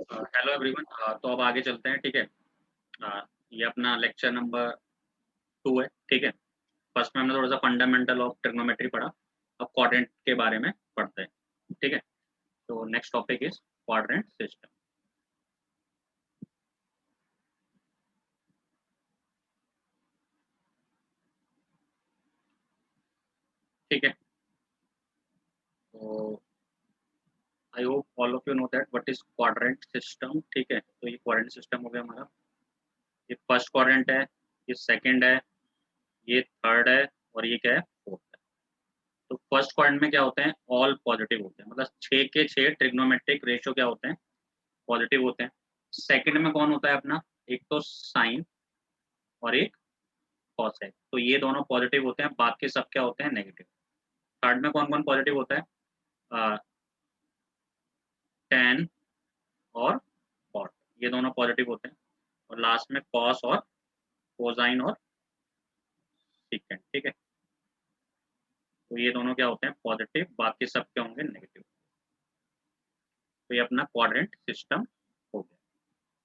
Hello everyone. तो अब आगे चलते हैं। ठीक है। ये अपना लेक्चर नंबर 2 है। ठीक है। फर्स्ट में हमने थोड़ा सा फंडामेंटल ऑफ ट्रिग्नोमेट्री पढ़ा। अब क्वाड्रेंट के बारे में पढ़ते हैं। ठीक है। तो next topic is quadrant system. ठीक है। तो I hope all of you know that what is quadrant system. ठीक है। तो ये क्वाड्रेंट सिस्टम हो गया हमारा। ये फर्स्ट क्वाड्रेंट है, ये सेकंड है, ये थर्ड है, और ये क्या है, फोर्थ है। तो फर्स्ट क्वाड्रेंट में क्या होते हैं, ऑल पॉजिटिव होते हैं, मतलब 6 के 6 ट्रिग्नोमेट्रिक रेशियो क्या होते हैं, पॉजिटिव होते हैं। सेकंड में कौन होता है अपना, एक तो साइन और एक कॉस है, तो ये दोनों पॉजिटिव होते हैं, बाकी सब क्या होते हैं, नेगेटिव। थर्ड में कौन कौन पॉजिटिव होता है, टेन और कॉट, ये दोनों पॉजिटिव होते हैं। और लास्ट में कॉस और कोसाइन और सीकेंट। ठीक है। तो ये दोनों क्या होते हैं, पॉजिटिव, बाकी सब क्या होंगे, नेगेटिव। तो ये अपना क्वाड्रेंट सिस्टम हो गया।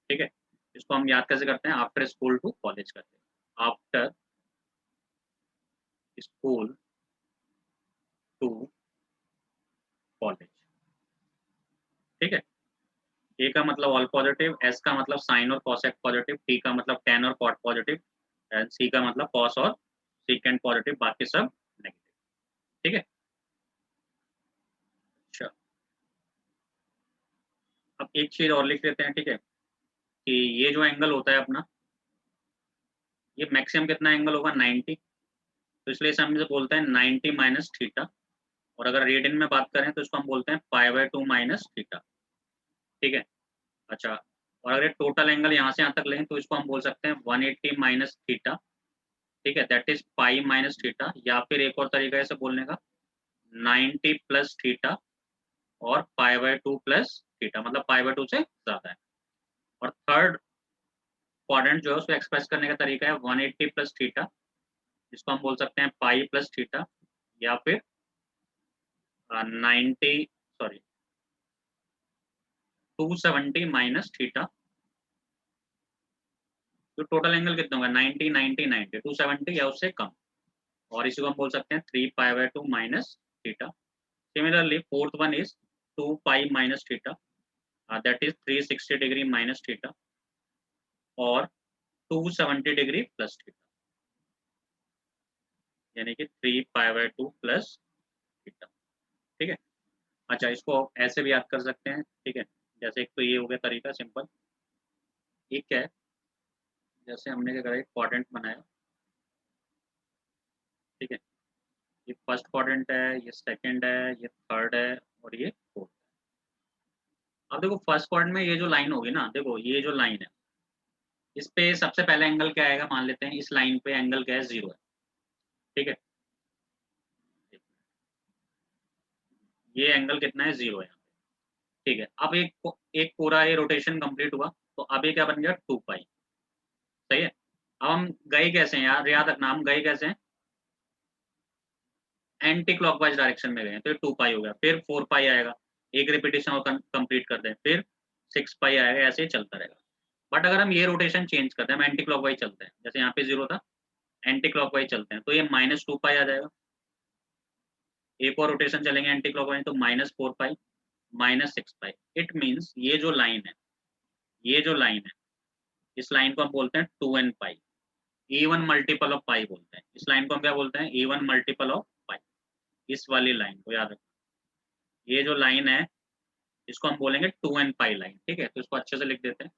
ठीक है। इसको हम याद कैसे करते हैं, आफ्टर स्कूल टू कॉलेज करते हैं। After school to college. ठीक है। ए का मतलब ऑल पॉजिटिव, एस का मतलब साइन और कॉसेक पॉजिटिव, टी का मतलब टेन और कॉट पॉजिटिव, एंड सी का मतलब कॉस और सीकेंट पॉजिटिव, बाकी सब नेगेटिव। ठीक है। अच्छा, अब एक चीज और लिख लेते हैं। ठीक है, कि ये जो एंगल होता है अपना, ये मैक्सिमम कितना एंगल होगा, 90। तो इसलिए इसे हम बोलते हैं 90 माइनस थीटा। और अगर रेडियन में बात करें तो इसको हम बोलते हैं पाई/2 माइनस थीटा। ठीक है। अच्छा, और अगर टोटल एंगल यहाँ से यहाँ तक लें तो इसको हम बोल सकते हैं 180 माइनस थीटा। ठीक है, that is pi minus theta. या फिर एक और तरीका है इसे बोलने का, 90 प्लस थीटा और पाई/2 प्लस थीटा, मतलब पाई/2 से ज्यादा है। और थर्ड क्वाड्रेंट जो है उसको एक्सप्रेस करने का तरीका है 180 प्लस थीटा, जिसको हम बोल सकते हैं पाई प्लस थीटा। या फिर 90, सॉरी, 270 माइनस थीटा। तो टोटल एंगल कितना होगा, 90 90 90, 270 या उससे कम। और इसी को हम बोल सकते हैं 3 pi minus theta. Similarly fourth one is 2 pi minus theta, that is 360 degree minus theta, और 270 डिग्री प्लस थीटा, यानी कि 3 पाई/2 प्लस थीटा। ठीक है। अच्छा, इसको ऐसे भी याद कर सकते हैं। ठीक है, जैसे एक तो ये हो गया तरीका सिंपल। एक क्या है, जैसे हमने क्या करा, एक क्वाड्रेंट बनाया। ठीक है, ये फर्स्ट क्वाड्रेंट है, ये सेकंड है, ये थर्ड है, और ये फोर्थ। अब देखो फर्स्ट क्वाड्रेंट में ये जो लाइन होगी ना, देखो ये जो लाइन है, इस पे सबसे पहले एंगल क्या आएगा, मान लेते हैं इस लाइन पे एंगल क्या है, 0 है। ठीक है, ये एंगल कितना है, 0 है यहाँ पे। ठीक है, अब एक एक पूरा ये रोटेशन कंप्लीट हुआ, तो अब ये क्या बन गया, 2 पाई। सही है। अब हम गए कैसे हैं यार, याद रखना, हम गए कैसे हैं, एंटी क्लॉकवाइज डायरेक्शन में गए, तो 2 पाई हो गया, फिर 4 पाई आएगा, एक रिपीटेशन और कंप्लीट कर दें, फिर 6 पाई आएगा, ऐसे ही चलता रहेगा। बट अगर हम ये रोटेशन चेंज करते हैं, हम एंटी क्लॉकवाइज चलते हैं, जैसे यहाँ पे 0 था, एंटी क्लॉकवाइज चलते हैं, तो ये -2 पाई आ जाएगा। एक और रोटेशन चलेंगे एंटी क्लॉकवाइज, तो -4 पाई, -6 पाई। इट मीन्स ये जो लाइन है, ये जो लाइन है, इस लाइन को हम बोलते हैं 2n pi, even multiple of pi बोलते हैं। इस लाइन को हम क्या बोलते हैं, इवन मल्टीपल ऑफ पाई। इस वाली लाइन को याद रखना, ये जो लाइन है इसको हम बोलेंगे 2n पाई लाइन। ठीक है, तो इसको अच्छे से लिख देते हैं।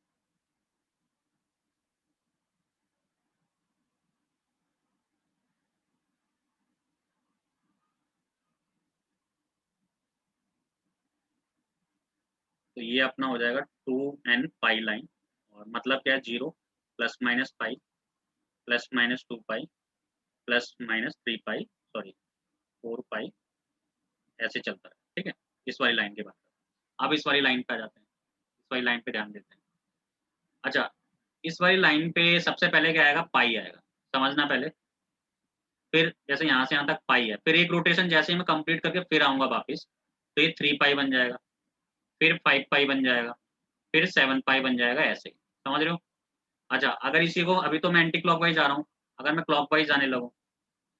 तो ये अपना हो जाएगा 2n पाई लाइन। और मतलब क्या है, 0 plus minus pi plus minus 2 pi plus minus 3 पाई, सॉरी 4 पाई, ऐसे चलता है। ठीक है, इस वाली लाइन के बाद अब इस वाली लाइन पे आ जाते हैं, इस वाली लाइन पे ध्यान देते हैं। अच्छा, इस वाली लाइन पे सबसे पहले क्या आएगा, पाई आएगा, समझना पहले। फिर जैसे यहाँ से यहाँ तक पाई है, फिर एक रोटेशन जैसे ही मैं कंप्लीट करके फिर आऊंगा वापस, तो ये 3 पाई बन जाएगा, फिर 5 पाई बन जाएगा, फिर 7 पाई बन जाएगा ऐसे, समझ रहे हो? अच्छा, अगर इसी को अभी तो मैं एंटी क्लॉकवाइज जा रहा हूँ, अगर मैं क्लॉकवाइज जाने लगूँ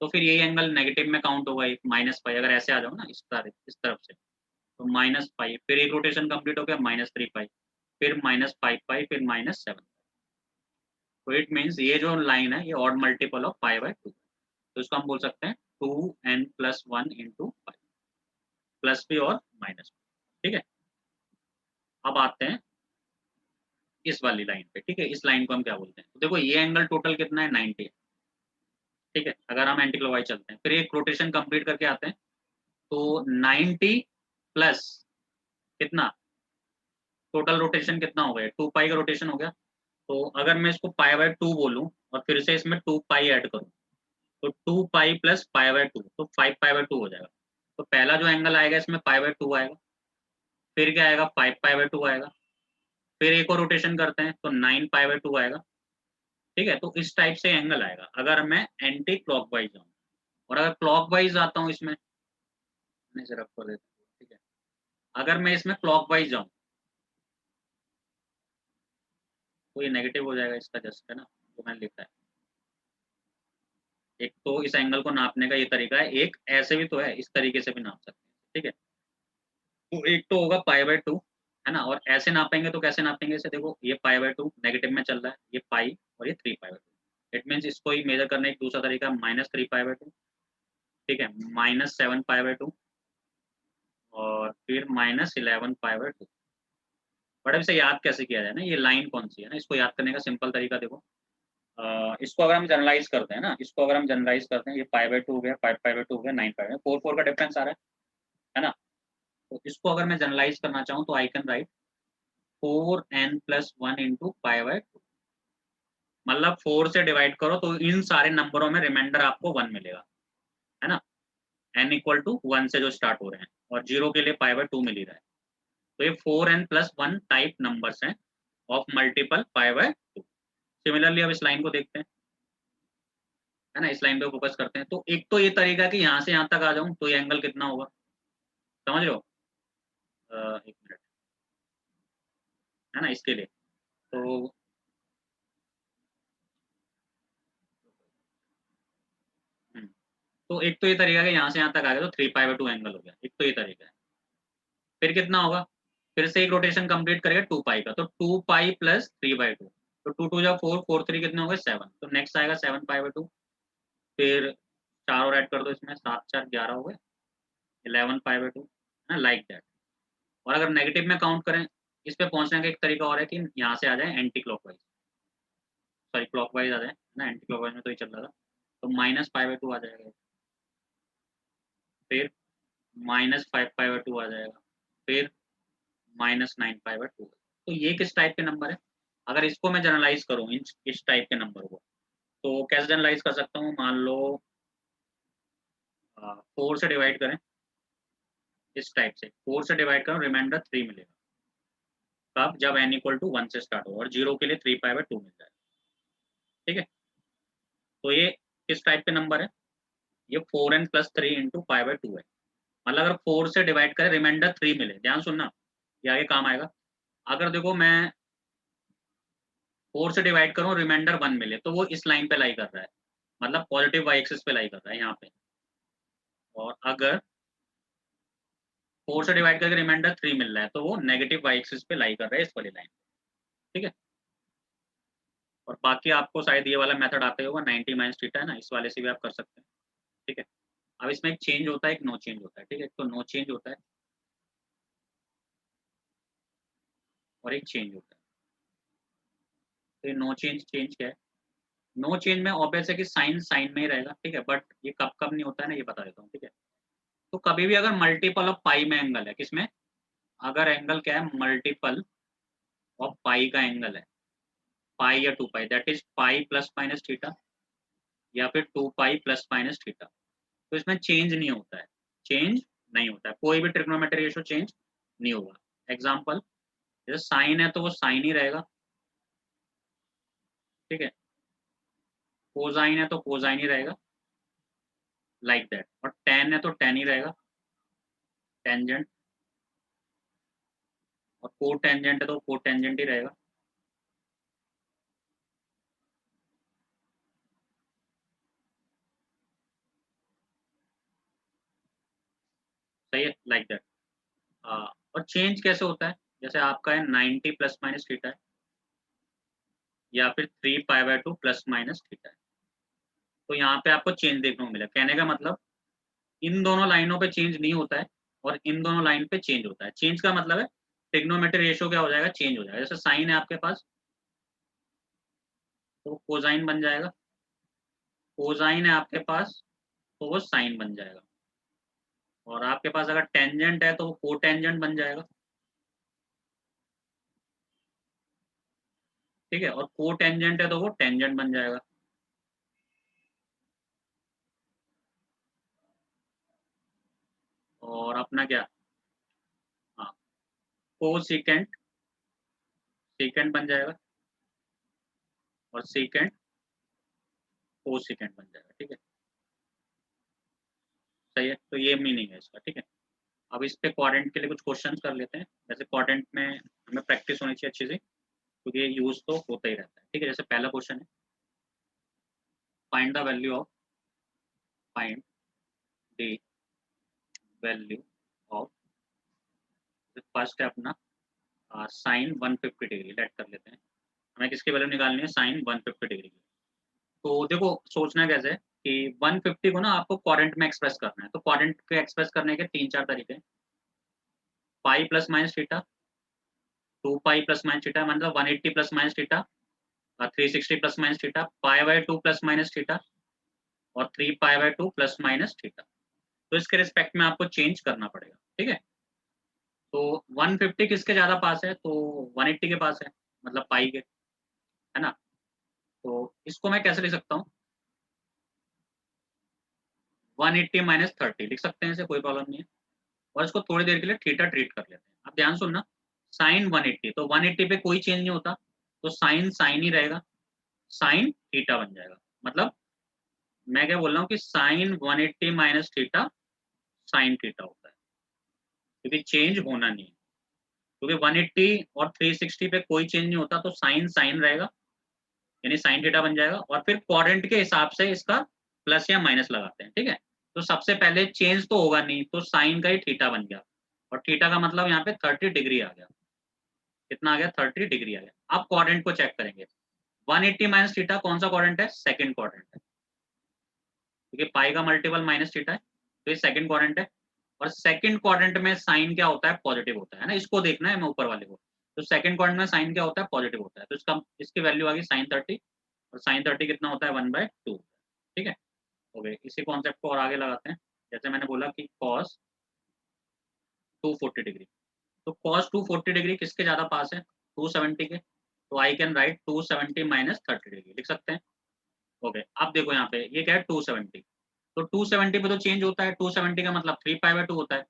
तो फिर यही एंगल नेगेटिव में काउंट होगा, एक माइनस पाई। अगर ऐसे आ जाओ ना इस तरफ से, तो माइनस पाई, फिर एक रोटेशन कंप्लीट हो गया -3 पाई, फिर -5 पाई, फिर -7। तो इट मीन्स ये जो लाइन है ये ऑड मल्टीपल ऑफ पाई/2, तो इसको हम बोल सकते हैं 2n+1 इंटू पाई, प्लस भी और माइनस भी। ठीक है, अब आते हैं इस वाली लाइन पे। ठीक है, इस लाइन को हम क्या बोलते हैं? तो देखो ये एंगल टोटल कितना है, 90 है। ठीक है, अगर हम एंटी क्लॉकवाइज चलते हैं, फिर एक रोटेशन कंप्लीट करके आते हैं, तो 90 प्लस कितना, टोटल रोटेशन कितना हो गया, 2 पाई का रोटेशन हो गया। तो अगर मैं इसको पाई/2 बोलूं और फिर से इसमें 2 पाई ऐड करूं, तो 2 पाई प्लस पाई/2, तो 5 पाई/2 हो जाएगा। तो पहला जो एंगल आएगा इसमें पाई/2 आएगा, फिर क्या आएगा, 5 पाई/2 आएगा, फिर एक और रोटेशन करते हैं तो 9 पाई/2 आएगा। ठीक है, तो इस टाइप से एंगल आएगा अगर मैं एंटी क्लॉकवाइज जाऊँ। और अगर क्लॉकवाइज आता हूँ इसमें, मैं इसे रफ कर देता हूँ। ठीक है, अगर मैं इसमें क्लॉकवाइज जाऊँ तो ये नेगेटिव हो जाएगा इसका, जस्ट है ना, जो मैंने लिखा है। एक तो इस एंगल को नापने का ये तरीका है, एक ऐसे भी तो है, इस तरीके से भी नाप सकते हैं। ठीक है, तो एक तो होगा पाई/2, है ना, और ऐसे नापेंगे तो कैसे नापेंगे इसे, देखो ये पाई/2 नेगेटिव में चल रहा है, ये पाई और ये 3 पाई/2। इट मीन्स इसको ही मेजर करने एक दूसरा तरीका -3 पाई/2। ठीक है, -7 पाई/2 और फिर -11 पाई/2। बट अब इसे याद कैसे किया जाए ना, ये लाइन कौन सी है ना, इसको याद करने का सिंपल तरीका देखो। इसको अगर हम जनरलाइज करते हैं ना, इसको अगर हम जनरलाइज करते हैं, ये पाई/2 हो गया, 5 पाई/2 हो गया, 9 पाई, 4 का डिफरेंस आ रहा है ना। तो इसको अगर मैं जनरलाइज करना चाहूँ तो I can write 4n+1 into pi. मतलब 4 से डिवाइड करो तो इन सारे नंबरों में रिमाइंडर आपको 1 मिलेगा, है ना, n=1 से जो स्टार्ट हो रहे हैं, और 0 के लिए पाई/2 मिल ही रहा है। तो ये 4n+1 टाइप नंबर्स हैं ऑफ मल्टीपल पाई/2। सिमिलरली अब इस लाइन को देखते हैं, है ना, इस लाइन पे फोकस करते हैं। तो एक तो ये तरीका है कि यहाँ से यहाँ तक आ जाऊं तो ये एंगल कितना होगा, समझ रहे हो? एक मिनट, है ना, इसके लिए तो हम्म, तो एक तो ये तरीका है कि यहाँ से यहाँ तक आ गया तो 3 पाई/2 एंगल हो गया, एक तो ये तरीका है। फिर कितना होगा, फिर से एक रोटेशन कंप्लीट करेगा 2 पाई का, तो 2 पाई प्लस 3/2, तो 2 2 जा 4, 4 3 कितने हो गए 7, तो नेक्स्ट आएगा 7 पाई/2। फिर 4 और ऐड कर दो इसमें, 7 4 11 हो गए, 11 पाई/2, है ना, लाइक दैट। और अगर नेगेटिव में काउंट करें, इस पे पहुंचने का एक तरीका और है कि यहाँ से आ जाए एंटी क्लॉकवाइज, सॉरी क्लॉकवाइज आ जाए ना, एंटी क्लॉकवाइज में तो ये चल रहा था, तो -पाई/2 आ जाएगा, फिर -5 पाई/2 आ जाएगा, फिर -9 पाई/2। तो ये किस टाइप के नंबर है? अगर इसको मैं जनरलाइज करूँ इस टाइप के नंबर को, तो कैसे जनरलाइज कर सकता हूँ, मान लो 4 से डिवाइड करें, इस टाइप से 4 से डिवाइड करो, रिमाइंडर 3 मिलेगा। कब, जब n=1 से स्टार्ट हो और 0 के लिए 3 पाई/2 मिल जाए। ठीक है, तो ये किस टाइप के नंबर है, ये 4n+3 इंटू पाई/2 है। मतलब अगर 4 से डिवाइड करें रिमाइंडर 3 मिले, ध्यान सुनना, ये आगे काम आएगा। अगर देखो मैं 4 से डिवाइड करूँ रिमाइंडर 1 मिले, तो वो इस लाइन पे लाई कर रहा है, मतलब पॉजिटिव वाई एक्सिस पे लाई कर रहा है यहाँ पे। और अगर 4 से डिवाइड करके रिमाइंडर 3 मिल रहा है, तो वो नेगेटिव वाई एक्सिस पे लाई कर रहा है, इस वाली लाइन। ठीक है, और बाकी आपको शायद ये वाला मेथड आता ही होगा, 90 - थीटा है ना, इस वाले से भी आप कर सकते हैं। ठीक है, अब इसमें एक चेंज होता है, एक नो चेंज होता है। ठीक है, तो नो चेंज होता है और एक चेंज होता है। तो ये नो चेंज चेंज क्या है, नो चेंज में ऑब्वियस है कि साइन साइन में ही रहेगा। ठीक है, बट ये कब कब नहीं होता है ना, ये बता देता हूँ। ठीक है, तो कभी भी अगर मल्टीपल ऑफ पाई में एंगल है, किसमें, अगर एंगल क्या है, मल्टीपल ऑफ पाई का एंगल है, पाई या 2 pi, that is pi plus minus theta, या फिर 2 पाई प्लस माइनस थीटा, तो इसमें चेंज नहीं होता है, चेंज नहीं होता है, कोई भी ट्रिग्नोमेट्री रेशियो चेंज नहीं होगा। एग्जाम्पल, जैसे साइन है तो वो साइन ही रहेगा। ठीक है, कोसाइन है तो कोसाइन ही रहेगा, लाइक दैट। और टेन है तो टेन ही रहेगा, टेंजेंट। और को टेंजेंट है तो को टेंजेंट ही रहेगा। सही है, लाइक दैट। और चेंज कैसे होता है, जैसे आपका है 90 प्लस माइनस थीटा है, या फिर 3 पाई/2 प्लस माइनस थीटा है, तो यहाँ पे आपको चेंज देखने को मिला। कहने का मतलब इन दोनों लाइनों पे चेंज नहीं होता है और इन दोनों लाइन पे चेंज होता है। चेंज का मतलब है ट्रिग्नोमेट्री रेशियो क्या हो जाएगा, चेंज हो जाएगा। जैसे साइन है आपके पास तो कोसाइन बन जाएगा, कोसाइन है आपके पास तो वो साइन बन जाएगा, और आपके पास अगर टेंजेंट है तो वो कोटेंजेंट बन जाएगा। ठीक है, और कोटेंजेंट है तो वो टेंजेंट बन जाएगा। और अपना क्या, हाँ, कोसिकेंट सीकेंट बन जाएगा, और सीकेंट कोसिकेंट बन जाएगा। ठीक है, सही है, तो ये मीनिंग है इसका। ठीक है, अब इस पे क्वाड्रेंट के लिए कुछ क्वेश्चंस कर लेते हैं। जैसे क्वाड्रेंट में हमें प्रैक्टिस होनी चाहिए अच्छी सी, क्योंकि ये यूज तो होता ही रहता है। ठीक है, जैसे पहला क्वेश्चन है, find the value of, find the value of, first है अपना साइन 150 डिग्री, लेट कर लेते हैं। हमें किसकी वैल्यू निकालनी है, साइन 150 डिग्री की। तो देखो सोचना कैसे है कि 150 को ना आपको क्वाड्रेंट में एक्सप्रेस करना है। तो क्वाड्रेंट के एक्सप्रेस करने के 3-4 तरीके हैं। Pi plus minus theta, 2 pi plus minus theta, मतलब 180 plus minus theta, 360 plus minus theta, pi plus minus theta, और 3 पाई/2 प्लस माइनस थीटा। तो इसके रिस्पेक्ट में आपको चेंज करना पड़ेगा। ठीक है, तो 150 किसके ज्यादा पास है, तो 180 के पास है, मतलब पाई के, है ना। तो इसको मैं कैसे लिख सकता हूँ, 180 माइनस 30 लिख सकते हैं, इसे कोई प्रॉब्लम नहीं है। और इसको थोड़ी देर के लिए थीटा ट्रीट कर लेते हैं। अब ध्यान सुनना, साइन 180, तो 180 पे कोई चेंज नहीं होता, तो साइन साइन ही रहेगा, साइन थीटा बन जाएगा। मतलब मैं क्या बोल रहा हूँ कि sine 180 minus theta sine theta होता है, क्योंकि चेंज होना नहीं है। क्योंकि 180 और 360 पे कोई चेंज नहीं होता, तो साइन साइन रहेगा, यानी साइन थीटा बन जाएगा। और फिर क्वाड्रेंट के हिसाब से इसका प्लस या माइनस लगाते हैं। ठीक है, तो सबसे पहले चेंज तो होगा नहीं, तो साइन का ही थीटा बन गया, और थीटा का मतलब यहाँ पे 30 डिग्री आ गया। कितना आ गया, 30 डिग्री आ गया। अब क्वाड्रेंट को चेक करेंगे, 180 माइनस थीटा कौन सा क्वाड्रेंट है, सेकंड क्वाड्रेंट है, क्योंकि पाई का मल्टीपल माइनस थीटा है, तो ये सेकंड क्वाड्रेंट है। और सेकंड क्वाड्रेंट में साइन क्या होता है, पॉजिटिव होता है ना, इसको देखना है मैं ऊपर वाले को। तो सेकंड क्वाड्रेंट में साइन क्या होता है, पॉजिटिव होता है, तो इसका इसकी वैल्यू आ गई साइन 30, और साइन 30 कितना होता है, 1/2। ठीक है, हो गए। इसी कॉन्सेप्ट को और आगे लगाते हैं। जैसे मैंने बोला कि कॉस 240 डिग्री, तो कॉस 240 डिग्री किसके ज्यादा पास है, 270 के, तो I can right 270 minus 30 degree लिख सकते हैं। ओके, अब देखो यहाँ पे ये क्या है, 270, तो 270 पे तो चेंज होता है, 270 का मतलब 3 पाई/2 होता है,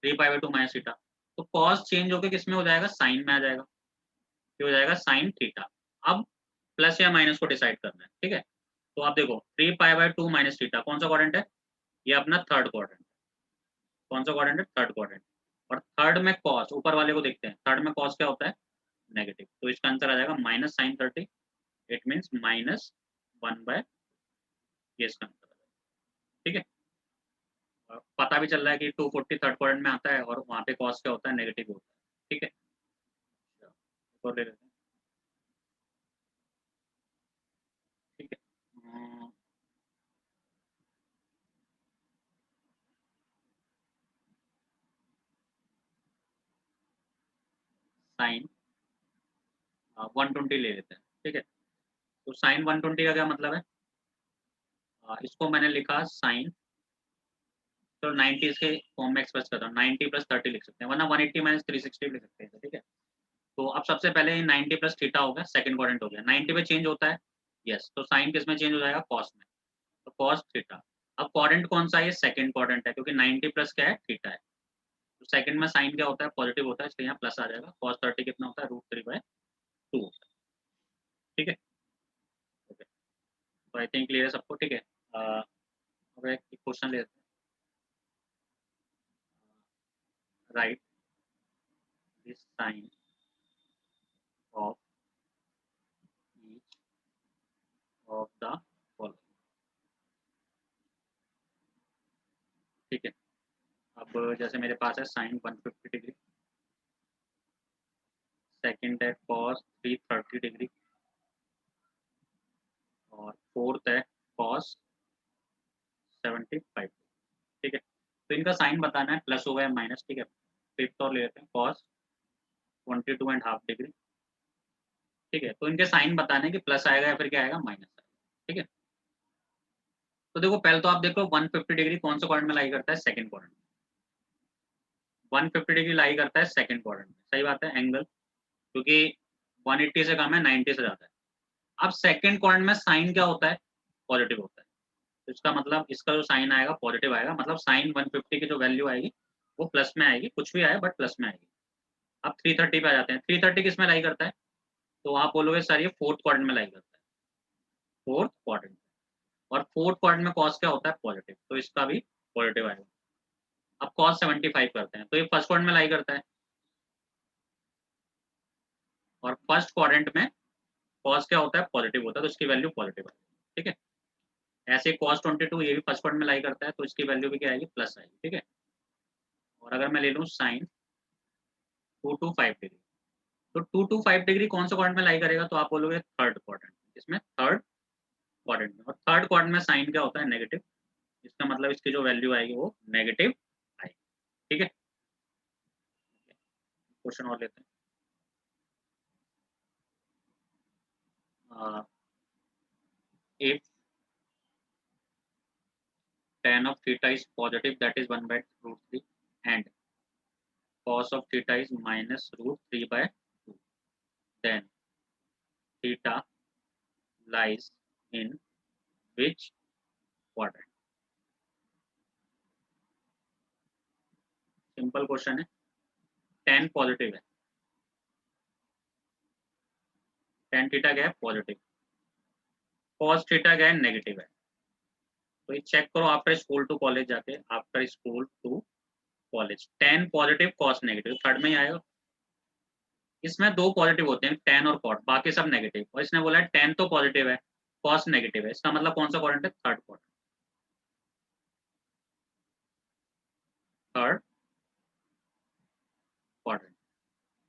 3 पाई/2 माइनस थीटा। तो कॉस चेंज होकर किस में हो जाएगा, साइन में आ जाएगा, ये हो जाएगा साइन थीटा। अब प्लस या माइनस को डिसाइड करना है। ठीक है, तो आप देखो 3 पाई/2 माइनस थीटा कौन सा क्वाड्रेंट है, ये अपना थर्ड क्वाड्रेंट। कौन सा क्वाड्रेंट है, थर्ड क्वाड्रेंट। और थर्ड में कॉस, ऊपर वाले को देखते हैं, थर्ड में कॉस क्या होता है, नेगेटिव, तो इसका आंसर आ जाएगा माइनस साइन 30। इट मीन्स -1/, ये इसका आंसर आ जाएगा। ठीक है, पता भी चल रहा है कि 240 थर्ड क्वाड्रेंट में आता है, और वहाँ पे कॉस क्या होता है, नेगेटिव होता है। ठीक है, और ले लेते हैं। ठीक है, साइन 120 ले लेते हैं। ठीक है, तो साइन 120 का क्या मतलब है, इसको मैंने लिखा साइन, तो 90 इसके फॉर्म में एक्सप्रेस करता हूँ, 90 प्लस 30 लिख सकते हैं, वरना 180 माइनस 360 लिख सकते हैं। ठीक है, तो अब सबसे पहले 90 प्लस थीटा हो गया, सेकंड क्वाड्रेंट हो गया, 90 पे चेंज होता है, यस, तो साइन किस में चेंज हो जाएगा, कॉस में, तो कॉस थीटा। अब क्वाड्रेंट कौन सा है, ये सेकंड क्वाड्रेंट है, क्योंकि 90 प्लस क्या है, थीटा है, तो सेकंड में साइन क्या होता है, पॉजिटिव होता है, इसलिए यहाँ प्लस आ जाएगा। कॉस 30 कितना होता है, √3/2 होता है। ठीक है, ओके, तो आई थिंक क्लियर है सबको। ठीक है, अब एक क्वेश्चन लेते हैं, राइट दिस साइन जैसे मेरे पास है साइन 150 डिग्री, सेकंड है कॉस 330 डिग्री, और फोर्थ है कॉस 75, ठीक है। तो इनका साइन बताना है, प्लस होगा या माइनस, ठीक है। फिफ्थ और ले लेते हैं कॉस 22.5 डिग्री, ठीक है। तो इनके साइन बताने कि प्लस आएगा या फिर क्या आएगा, माइनस आएगा, ठीक है। तो देखो पहले तो आप देखो 150 डिग्री कौन सा क्वाड्रेंट में लाई करता है, सेकंड क्वाड्रेंट में। 150 डिग्री लाई करता है सेकंड क्वाड्रेंट में, सही बात है, एंगल, क्योंकि 180 से कम है, 90 से ज्यादा है। अब सेकंड क्वाड्रेंट में साइन क्या होता है, पॉजिटिव होता है। तो इसका मतलब इसका जो साइन आएगा पॉजिटिव आएगा, मतलब साइन 150 की जो वैल्यू आएगी वो प्लस में आएगी, कुछ भी आए बट प्लस में आएगी। अब 330 पे आ जाते हैं, 330 किस में लाई करता है, तो आप बोलोगे सर ये फोर्थ क्वाड्रेंट में लाई करता है, फोर्थ क्वाड्रेंट। और फोर्थ क्वाड्रेंट में कॉस क्या होता है, पॉजिटिव, तो इसका भी पॉजिटिव आएगा। अब कॉस 75 करते हैं, तो ये फर्स्ट क्वाड्रेंट में लाई करता है, और फर्स्ट क्वाड्रेंट में कॉस क्या होता है, पॉजिटिव होता है, तो इसकी वैल्यू पॉजिटिव आएगी, ठीक है। ऐसे कॉस 22 ये भी फर्स्ट क्वाड्रेंट में लाई करता है, तो इसकी वैल्यू भी क्या आएगी, प्लस आएगी, ठीक है। और अगर मैं ले लूँ साइन 225 डिग्री, तो 225 डिग्री कौन सा क्वाड्रेंट में लाई करेगा, तो आप बोलोगे थर्ड क्वाड्रेंट, इसमें थर्ड क्वाड्रेंट में। और थर्ड क्वाड्रेंट में साइन क्या होता है, नेगेटिव, इसका मतलब इसकी जो वैल्यू आएगी वो नेगेटिव आएगी, ठीक है। क्वेश्चन और लेते हैं। If tan of theta is positive, that is 1 by root 3, and cos of theta is minus root 3 by 2, then theta lies in which quadrant? Simple question है, tan पॉजिटिव है, tan थीटा क्या है, positive, cos theta क्या है, negative है। तो ये check करो आफ्टर स्कूल टू कॉलेज जाके, after school to college, tan positive cos negative, third में ही आएगा। इसमें दो पॉजिटिव होते हैं, tan और cot, बाकी सब नेगेटिव, और इसने बोला है tan तो पॉजिटिव है, cos नेगेटिव है, इसका मतलब कौन सा क्वाड्रेंट है, थर्ड क्वाड्रेंट, थर्ड क्वाड्रेंट।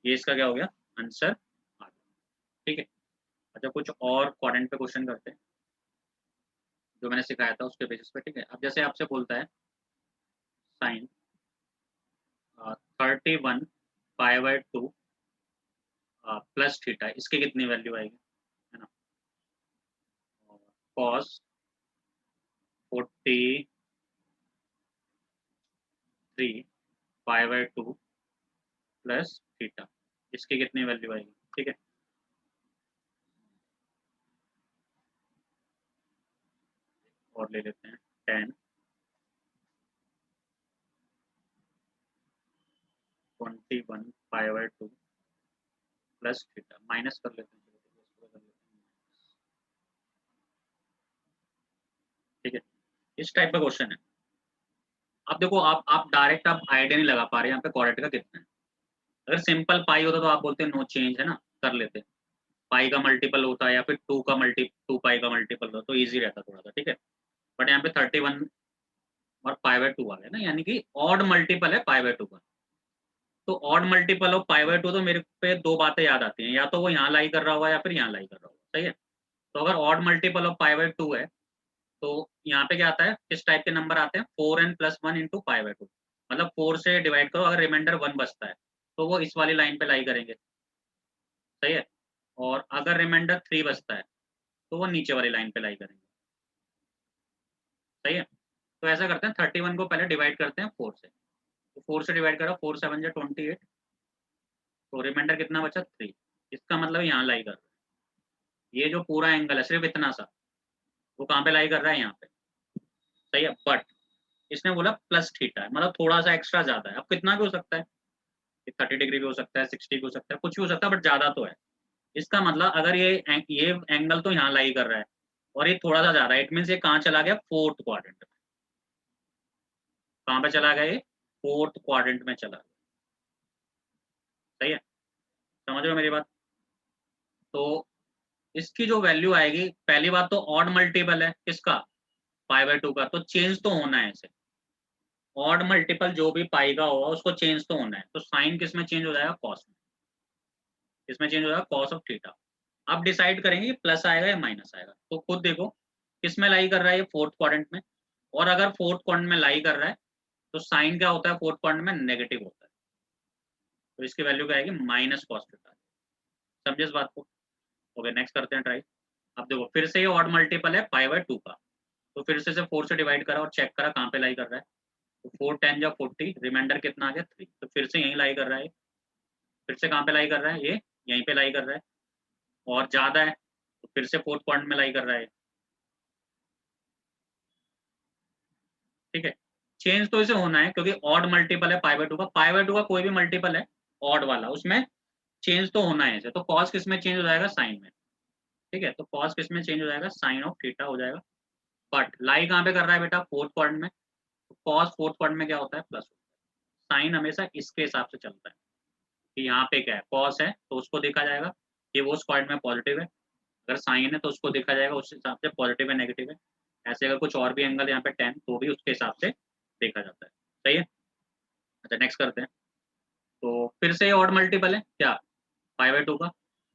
ये इसका क्या हो गया, आंसर आ गया, ठीक है। अच्छा कुछ और क्वाड्रेंट पे क्वेश्चन करते हैं जो मैंने सिखाया था उसके बेसिस पे, ठीक है। अब जैसे आपसे बोलता है sine 31 pi by 2 plus theta, इसकी कितनी वैल्यू आएगी, है ना। Cos 43 pi by 2 plus theta, इसकी कितनी वैल्यू आएगी, ठीक है। और ले लेते हैं 10 21 पाई बाय 2 प्लस थीटा, माइनस कर लेते हैं, ठीक है। इस टाइप का क्वेश्चन है। अब देखो आप डायरेक्ट आप आइडिया नहीं लगा पा रहे यहाँ पे क्वाड्रेंट का कितना है। अगर सिंपल पाई होता तो आप बोलते नो चेंज, है ना, कर लेते। पाई का मल्टीपल होता है या फिर 2 पाई का मल्टीपल होता तो इजी रहता थोड़ा सा, ठीक है। बट यहाँ पे 31 और पाई बाय 2 आ गया ना, यानी कि ऑड मल्टीपल है पाई बाय 2 का। तो odd multiple of pi by 2, तो मेरे पे दो बातें याद आती हैं, या तो वो यहाँ लाई कर रहा होगा या फिर यहाँ लाई कर रहा होगा, सही है। तो अगर odd multiple of pi by 2 है, तो यहाँ पे क्या आता है, किस टाइप के नंबर आते हैं, 4n+1 इंटू पाई बाय 2, मतलब 4 से डिवाइड करो, अगर रिमाइंडर 1 बचता है तो वो इस वाली लाइन पे लाई करेंगे, सही है। और अगर रिमाइंडर 3 बचता है तो वो नीचे वाली लाइन पे लाई करेंगे, सही है। तो ऐसा करते हैं, 31 को पहले डिवाइड करते हैं 4 से, तो 4 से डिवाइड करो, 4 7 जा 28, तो रिमाइंडर कितना बचा, 3, इसका मतलब यहाँ लाई कर रहा है। ये जो पूरा एंगल है सिर्फ इतना सा, वो कहाँ पे लाई कर रहा है, यहाँ पे, सही है। बट इसने बोला प्लस थीटा है, मतलब थोड़ा सा एक्स्ट्रा ज्यादा है। अब कितना भी हो सकता है, 30 डिग्री भी हो सकता है, 60 भी हो सकता है, कुछ भी हो सकता है, बट ज्यादा तो है। इसका मतलब अगर ये एंगल तो यहाँ लाई कर रहा है और ये थोड़ा सा ज्यादा है, इट मीन ये कहाँ चला गया, फोर्थ क्वाड्रेंट में। कहाँ पे चला गया ये, फोर्थ क्वाड्रेंट में चला गया, सही है। समझ रहे हो मेरी बात। तो इसकी जो वैल्यू आएगी, पहली बात तो ऑड मल्टीपल है किसका, पाई बाय 2 का, तो चेंज तो होना है इसे। ऑड मल्टीपल जो भी पाई का होगा उसको चेंज तो होना है, तो साइन किस में चेंज हो जाएगा, कॉस में। किसमें चेंज हो जाएगा, कॉस ऑफ थीटा। अब डिसाइड करेंगे प्लस आएगा या माइनस आएगा, तो खुद देखो किस में लाई कर रहा है, ये फोर्थ क्वाड्रेंट में, और अगर फोर्थ क्वाड्रेंट में लाई कर रहा है तो साइन क्या होता है फोर्थ क्वाड्रेंट में, नेगेटिव होता है, तो इसकी वैल्यू क्या आएगी, माइनस कॉस थीटा। समझे इस बात को। ओके नेक्स्ट करते हैं ट्राई। अब देखो फिर से ये ऑड मल्टीपल है पाई बाय 2 का, तो फिर से 4 से डिवाइड करा और चेक करा कहाँ पे लाई कर रहा है, तो 4 10 या 40, रिमाइंडर कितना आ गया 3, तो फिर से यहीं लाई कर रहा है, फिर से कहाँ पे लाई कर रहा है, ये यहीं पे लाई कर रहा है, और ज्यादा है तो फिर से फोर्थ क्वाड्रेंट में लाई कर रहा है। ठीक है, चेंज तो इसे होना है क्योंकि ऑड मल्टीपल है पाई बाय 2 का, पाई बाय 2 का कोई भी मल्टीपल है ऑड वाला, उसमें चेंज तो होना है इसे, तो कॉस किस में चेंज हो जाएगा, साइन में। ठीक है, तो कॉस किस में चेंज हो जाएगा, साइन ऑफ थीटा हो जाएगा। बट लाई कहाँ पे कर रहा है बेटा, फोर्थ क्वाड्रेंट में, तो कॉस फोर्थ क्वाड्रेंट में क्या होता है, प्लस होता है। साइन हमेशा इसके हिसाब से चलता है कि यहाँ पे क्या है, कॉस है तो उसको देखा जाएगा कि वो उस क्वाड्रेंट में पॉजिटिव है, अगर साइन है तो उसको देखा जाएगा उस हिसाब से पॉजिटिव है नेगेटिव है। ऐसे अगर कुछ और भी एंगल यहाँ पे 10 तो भी उसके हिसाब से देखा जाता है। सही है। अच्छा नेक्स्ट करते हैं। तो फिर से ऑड मल्टीपल है क्या, पाई बाय 2 का,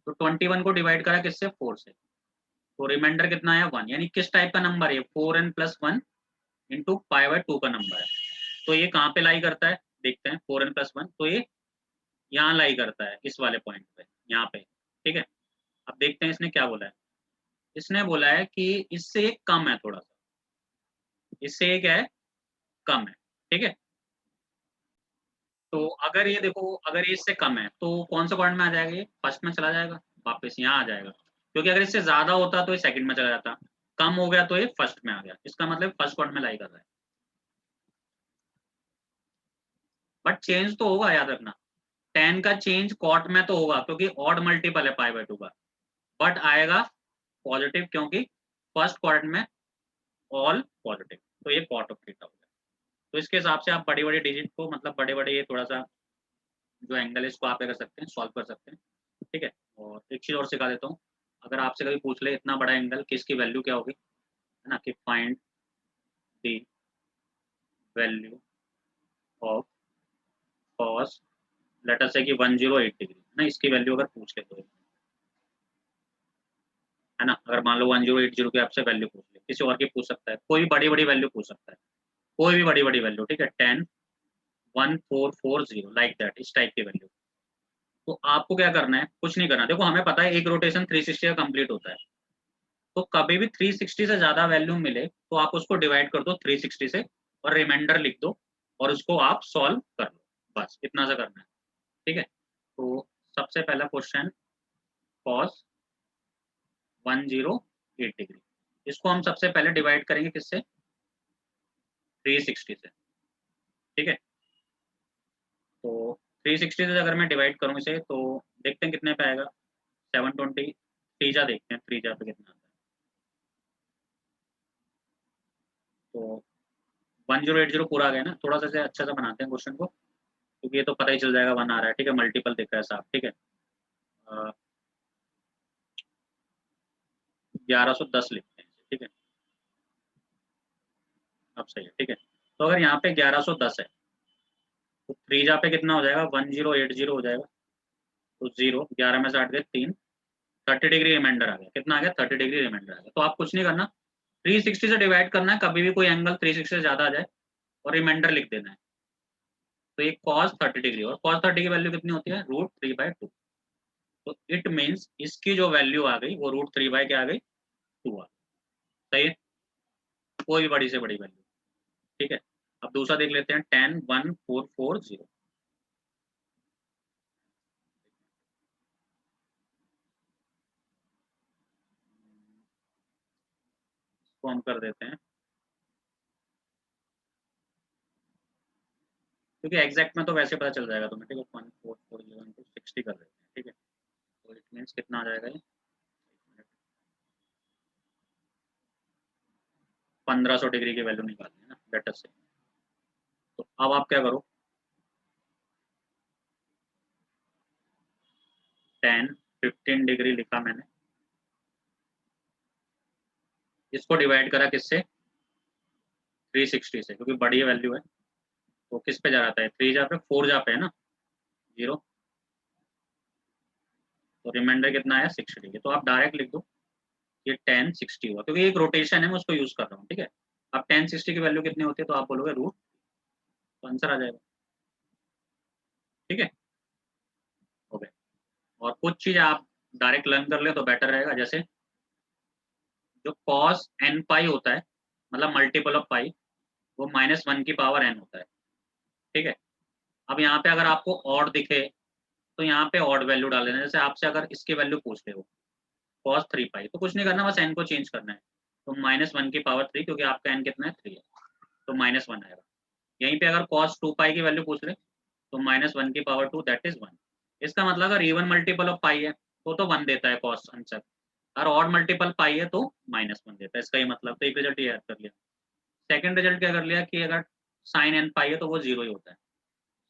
तो 21 को डिवाइड करा किससे, 4 से, तो रिमाइंडर कितना आया 1, यानी किस टाइप का नंबर है, 4n plus 1 into pi by 2 का नंबर है। तो ये कहाँ पे लाई करता है, देखते हैं 4n प्लस 1, तो ये यहाँ लाई करता है इस वाले पॉइंट पे, यहाँ पे। ठीक है, अब देखते हैं इसने क्या बोला है, इसने बोला है कि इससे एक कम है थोड़ा सा, इससे एक है कम है। ठीक है, तो अगर ये देखो अगर ये इससे कम है तो कौन सा क्वाड्रेंट में आ जाएगा, ये फर्स्ट में चला जाएगा, वापस यहाँ आ जाएगा, क्योंकि अगर इससे ज्यादा होता तो ये सेकंड में चला जाता, कम हो गया तो ये फर्स्ट में आ गया, इसका मतलब फर्स्ट क्वाड्रेंट में लाई कर रहा है। बट चेंज तो होगा, याद रखना 10 का चेंज कॉट में तो होगा क्योंकि ऑड मल्टीपल है पाई बाय 2 का, बट आएगा पॉजिटिव क्योंकि फर्स्ट क्वाड्रेंट में ऑल पॉजिटिव, तो ये कॉट ऑफ थीटा हो गया। तो इसके हिसाब से आप बड़ी बड़ी डिजिट को, मतलब बड़े बड़े ये थोड़ा सा जो एंगल है इसको आप कर सकते हैं, सॉल्व कर सकते हैं। ठीक है, और एक चीज और सिखा देता हूँ, अगर आपसे कभी पूछ ले इतना बड़ा एंगल किसकी वैल्यू क्या होगी, है ना, कि find the value of cos let us से कि 108 डिग्री, है ना, इसकी वैल्यू अगर पूछ ले तो, है ना, अगर मान लो 1080 की आपसे वैल्यू पूछ ले, किसी और की पूछ सकता है, कोई भी बड़ी बड़ी वैल्यू पूछ सकता है, कोई भी बड़ी बड़ी वैल्यू। ठीक है, 10 1440 लाइक दैट, इस टाइप की वैल्यू, तो आपको क्या करना है, कुछ नहीं करना। देखो हमें पता है एक रोटेशन 360 का कंप्लीट होता है, तो कभी भी 360 से ज्यादा वैल्यू मिले तो आप उसको डिवाइड कर दो 360 से और रिमाइंडर लिख दो और उसको आप सॉल्व कर लो, बस इतना सा करना है। ठीक है, तो सबसे पहला क्वेश्चन कॉस 108 डिग्री, इसको हम सबसे पहले डिवाइड करेंगे किससे, 360 से। ठीक है, तो 360 से अगर मैं डिवाइड करूँ इसे तो देखते हैं कितने पे आएगा, 720, तीजा देखते हैं, तीजा पे कितना आता है, तो 1080 पूरा आ गया ना। थोड़ा सा से अच्छा सा बनाते हैं क्वेश्चन को, क्योंकि ये तो पता ही चल जाएगा 1 आ रहा है। ठीक है, मल्टीपल दिख रहा है साफ। ठीक है, 1110 लिखते हैं। ठीक है, अब सही है। ठीक है, तो अगर यहाँ पे 1110 है तो त्रीजा पे कितना हो जाएगा, 1080 हो जाएगा, तो 0 11 में से 8 गए 3, 30 डिग्री रिमाइंडर आ गया, कितना आ गया, 30 डिग्री रिमाइंडर आ गया। तो आप कुछ नहीं करना, 360 से डिवाइड करना है, कभी भी कोई एंगल 360 से ज्यादा आ जाए और रिमाइंडर लिख देना है। तो ये cos 30 डिग्री, और cos 30 की वैल्यू कितनी होती है, √3/2, तो इट मीन्स इसकी जो वैल्यू आ गई वो √3 क्या आ गई, 2 आ गई। सही है, कोई भी बड़ी से बड़ी वैल्यू। ठीक है, अब दूसरा देख लेते हैं, 10 1440, इसको हम कर देते हैं, क्योंकि एग्जैक्ट में तो वैसे पता चल जाएगा तुम्हें। ठीक है, 1440 कर देते हैं। ठीक है, तो इट मीन्स कितना आ जाएगा ये, 1500 डिग्री की वैल्यू निकालनी है ना, लेटर से। तो अब आप क्या करो, 10 15 डिग्री लिखा मैंने, इसको डिवाइड करा किससे, 360 से, क्योंकि बड़ी वैल्यू है, तो किस पे जा रहा है, 3 जहाँ पे 4 जहाँ पे है ना 0, तो रिमाइंडर कितना आया 60। तो आप डायरेक्ट लिख दो ये 1060 हुआ, क्योंकि एक रोटेशन है मैं उसको यूज कर रहा हूँ, ठीक है। अब 1060 की वैल्यू कितनी होती है, तो आप बोलोगे रूट, तो आंसर आ जाएगा, ठीक है। हो गया। और कुछ चीज आप डायरेक्ट लर्न कर ले तो बेटर रहेगा, जैसे जो cos n पाई होता है, मतलब मल्टीपल ऑफ पाई, वो -1 की पावर n होता है, ठीक है। अब यहाँ पे अगर आपको ऑड दिखे तो यहाँ पे ऑड वैल्यू डाल देना, जैसे आपसे अगर इसकी वैल्यू पूछ ले हो cos 3 पाई, तो कुछ नहीं करना, बस n को चेंज करना है, तो -1 की पावर 3, क्योंकि आपका n कितना है 3 है, तो -1 आएगा। यहीं पे अगर cos 2 पाई की वैल्यू पूछ ले तो -1 की पावर 2 दैट इज 1। इसका मतलब अगर इवन मल्टीपल ऑफ पाई है तो 1 देता है cos आंसर, और ऑड मल्टीपल पाई है तो -1 देता है, इसका ही मतलब। तो एक रिजल्ट ये याद कर लिया। सेकंड रिजल्ट क्या कर लिया कि अगर साइन n पाई है तो वो 0 ही होता है।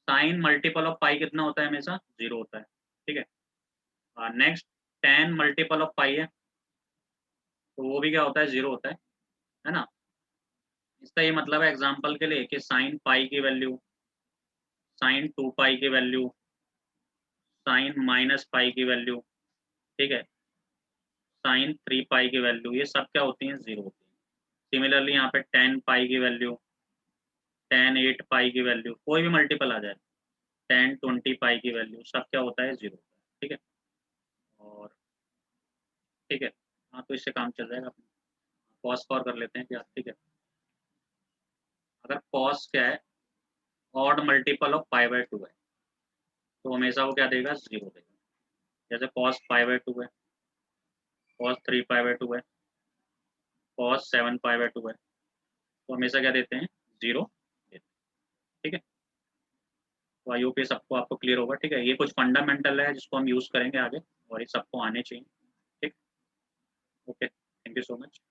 साइन मल्टीपल ऑफ पाई कितना होता है, हमेशा 0 होता है, ठीक है। नेक्स्ट tan मल्टीपल ऑफ पाई है तो वो भी क्या होता है, 0 होता है ना। इसका ये मतलब है एग्जांपल के लिए कि साइन पाई की वैल्यू, साइन 2 पाई की वैल्यू, साइन -पाई की वैल्यू, ठीक है, साइन 3 पाई की वैल्यू, ये सब क्या होती हैं, 0 होती हैं। सिमिलरली यहाँ पे tan पाई की वैल्यू, tan 8 पाई की वैल्यू, कोई भी मल्टीपल आ जाए, tan 20 पाई की वैल्यू, सब क्या होता है, 0 होता है, ठीक है। और ठीक है, हाँ तो इससे काम चल जाएगा अपना। कॉस फॉर कर लेते हैं क्या, ठीक है। अगर कॉस क्या है, ऑड मल्टीपल ऑफ पाई/2 है, तो हमेशा वो क्या देगा, 0 देगा। जैसे कॉस पाई/2 है, कॉस 3 पाई/2 है, कॉस 7 पाई/2 है, तो हमेशा क्या देते हैं, 0 देते हैं, ठीक है। तो आई होप ये सबको आपको क्लियर होगा, ठीक है। ये कुछ फंडामेंटल है जिसको हम यूज़ करेंगे आगे, और ये सबको आने चाहिए, ठीक। Okay, thank you so much.